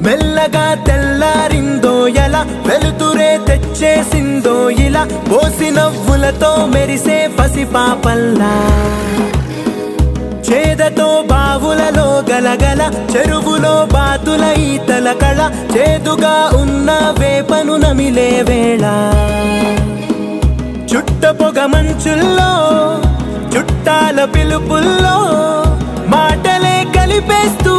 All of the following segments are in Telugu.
మెల్లగా తెల్లారిందో ఎలా వెలుతురే తెచ్చేసిందో ఇలా పోసి నవ్వులతో మెరిసే పసిపాపల్లా చేదతో బావులలో గలగల చెరువులో బాతుల ఈతల కళ చేదుగా ఉన్న వేపను నమిలే వేళ చుట్ట పొగ మంచుల్లో చుట్టాల పిలుపుల్లో మాటలే కలిపేస్తూ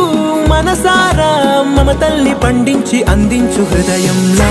మనసారా మమతల్ని పండించి అందించు హృదయంలో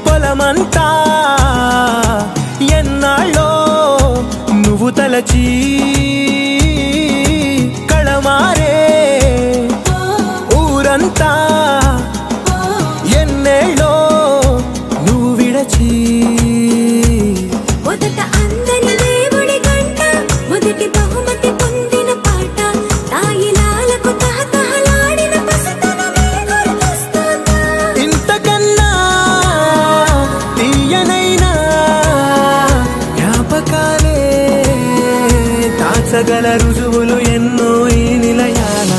పొలమంతా ఎన్నాళ్ళో నువ్వు తలచి కళమారే ఊరంతా ఎన్నేళ్ళో నువ్వు విడచి మొదట అందని దేవుడి గంట మొదటి బహుమతి పొందిన పాట తాయిలాలకు తహతహలాడిన పసితనమే గుర్తొస్తుందా ఇంతకన్నా తీయనైనా జ్ఞాపకాలే దాచగల రుజువులు ఎన్నో ఈ నిలయాల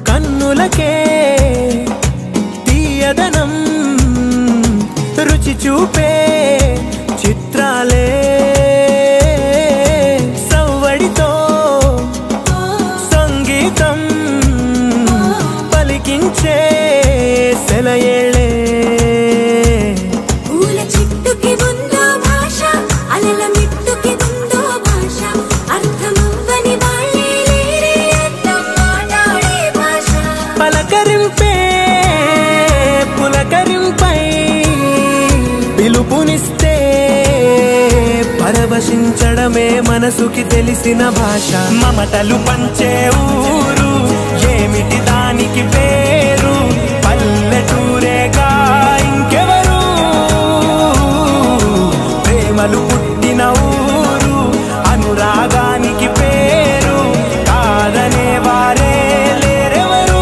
కన్నులకే తీయదనం రుచి చూపే చిత్రాలే సవ్వడితో సంగీతం పలికించే సెలయేళే పూల చెట్టుకి ఉందో భాష అలల మిట్టుకి ఉందో భాష అర్థమవ్వని వాళ్ళే లేరే అర్థం మాట్లాడే భాష పలకరింపే పులకరింపై పిలుపునిస్తే పరవశించడమే మనసుకి తెలిసిన భాష మమతలు పంచే ఊరు ఏమిటి దానికి పేరు పల్లెటూరేగా ఇంకెవరు ప్రేమలు పుట్టిన ఊరు అనురాగానికి పేరు కాదనే వారే లేరెవరు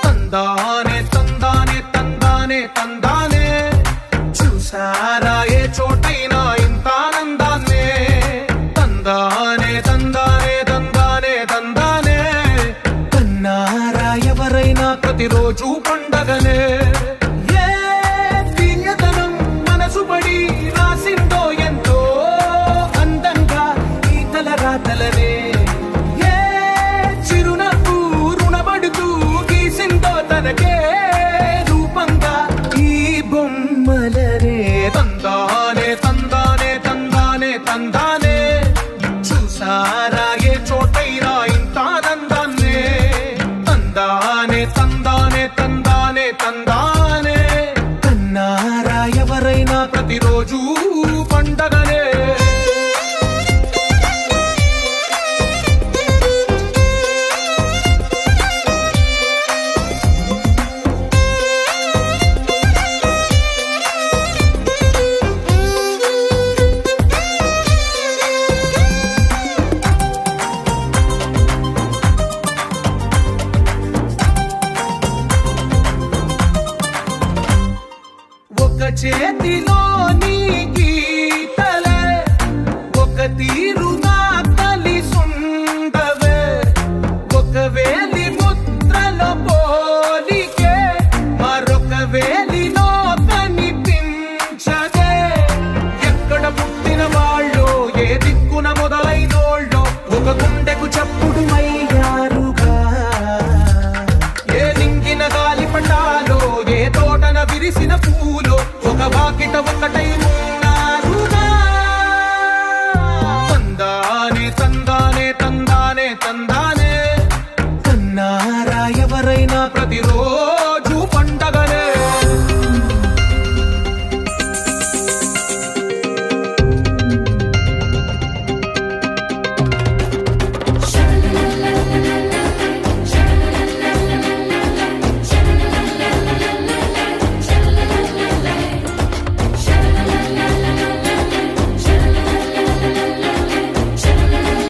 తందానే తందానే తందానే తందానే చూసారా ఏ చోటైనా ఇంత ఆనందాన్నే తందానే తందానే తందానే తందానే కన్నారా ఎవరైనా ప్రతిరోజు పండగనే ఏ దివ్యతనం మనసు పడి రాసిందో ఎంతో అందంగా ఈ తలరాతలనే ఏ చిరునవ్వు రుణపడుతూ గీసిందో తనకే రూపంగా ఈ బొమ్మలనే తందానే తందానే తందానే తందానే చూసారా ఏ చోటైనా ఇంత ఆనందాన్నే తందానే తందానే తందానే చేతిలోని గీతలే ఒక తీరు